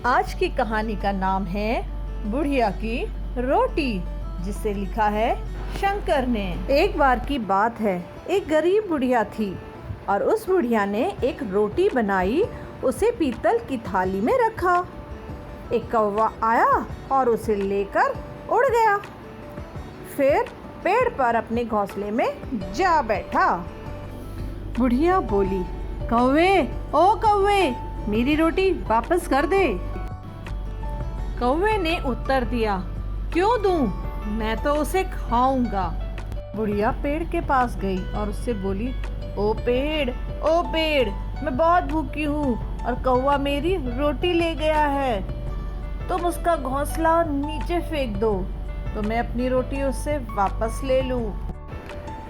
आज की कहानी का नाम है बुढ़िया की रोटी, जिसे लिखा है शंकर ने। एक बार की बात है, एक गरीब बुढ़िया थी और उस बुढ़िया ने एक रोटी बनाई, उसे पीतल की थाली में रखा। एक कौवा आया और उसे लेकर उड़ गया। फिर पेड़ पर अपने घोंसले में जा बैठा। बुढ़िया बोली, कौवे, ओ कौवे, मेरी रोटी वापस कर दे। कौवे ने उत्तर दिया, क्यों दूं? मैं तो उसे खाऊंगा। बुढ़िया पेड़ के पास गई और उससे बोली, ओ पेड़, ओ पेड़, मैं बहुत भूखी हूँ और कौवा मेरी रोटी ले गया है। तुम उसका घोंसला नीचे फेंक दो तो मैं अपनी रोटी उससे वापस ले लूं।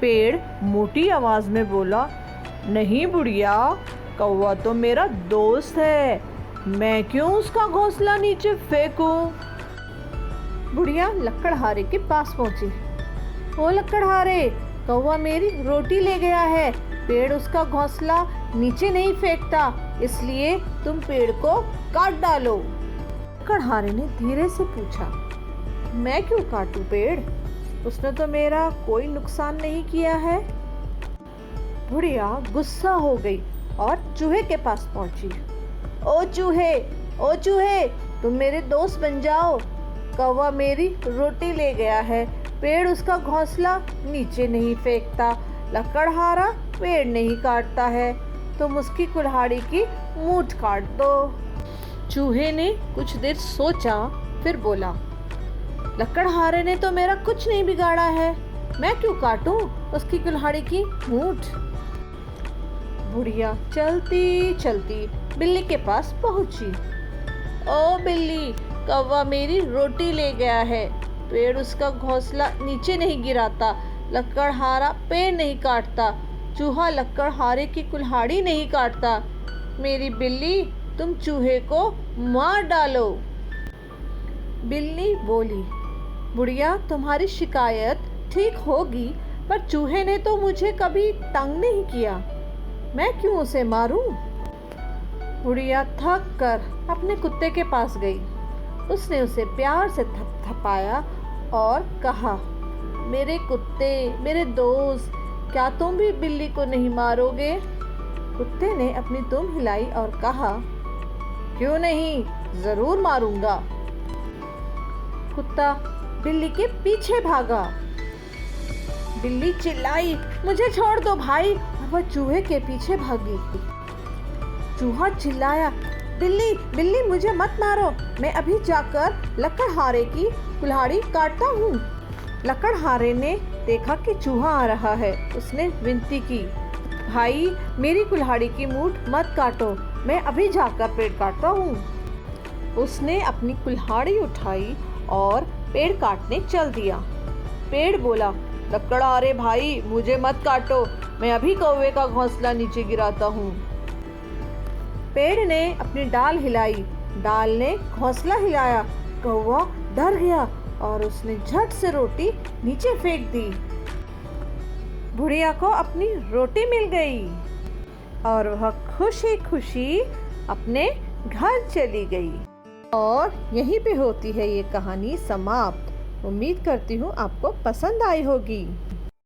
पेड़ मोटी आवाज में बोला, नहीं बुढ़िया, कौवा तो मेरा दोस्त है, मैं क्यों उसका घोंसला नीचे फेंकूं? बुढ़िया लकड़हारे के पास पहुंची। ओ लकड़हारे, कौवा मेरी रोटी ले गया है, पेड़ उसका घोंसला नीचे नहीं फेंकता, इसलिए तुम पेड़ को काट डालो। लकड़हारे ने धीरे से पूछा, मैं क्यों काटूं पेड़? उसने तो मेरा कोई नुकसान नहीं किया है। बुढ़िया गुस्सा हो गई और चूहे के पास पहुंची। ओ चूहे, ओ चूहे, तुम मेरे दोस्त बन जाओ। कौवा मेरी रोटी ले गया है, पेड़ उसका घोंसला नीचे नहीं फेंकता, लकड़हारा पेड़ नहीं काटता है, तुम उसकी कुल्हाड़ी की मूठ काट दो। चूहे ने कुछ देर सोचा, फिर बोला, लकड़हारे ने तो मेरा कुछ नहीं बिगाड़ा है, मैं क्यों काटूं उसकी कुल्हाड़ी की मूठ। बुढ़िया चलती चलती बिल्ली के पास पहुंची। ओ बिल्ली, कौवा मेरी रोटी ले गया है, पेड़ उसका घोंसला नीचे नहीं गिराता, लकड़हारा पेड़ नहीं काटता, चूहा लकड़हारे की कुल्हाड़ी नहीं काटता, मेरी बिल्ली, तुम चूहे को मार डालो। बिल्ली बोली, बुढ़िया तुम्हारी शिकायत ठीक होगी, पर चूहे ने तो मुझे कभी तंग नहीं किया, मैं क्यों उसे मारूं? बुढ़िया थक कर अपने कुत्ते के पास गई। उसने उसे प्यार से थपथपाया और कहा, मेरे कुत्ते, मेरे दोस्त, क्या तुम भी बिल्ली को नहीं मारोगे? कुत्ते ने अपनी दुम हिलाई और कहा, क्यों नहीं, जरूर मारूंगा। कुत्ता बिल्ली के पीछे भागा। बिल्ली चिल्लाई, मुझे छोड़ दो भाई, और वह चूहे के पीछे भागी। चूहा चिल्लाया, बिल्ली, बिल्ली, मुझे मत मारो, मैं अभी जाकर लकड़हारे की कुल्हाड़ी काटता हूँ। लकड़हारे ने देखा कि चूहा आ रहा है, उसने विनती की, भाई मेरी कुल्हाड़ी की मूठ मत काटो, मैं अभी जाकर पेड़ काटता हूँ। उसने अपनी कुल्हाड़ी उठाई और पेड़ काटने चल दिया। पेड़ बोला, लकड़हारे भाई, मुझे मत काटो, मैं अभी कौवे का घोंसला नीचे गिराता हूँ। पेड़ ने अपनी डाल हिलाई, डाल ने घोंसला हिलाया, कौवा डर गया और उसने झट से रोटी नीचे फेंक दी। बुढ़िया को अपनी रोटी मिल गई और वह खुशी खुशी अपने घर चली गई। और यहीं पे होती है ये कहानी समाप्त। उम्मीद करती हूँ आपको पसंद आई होगी।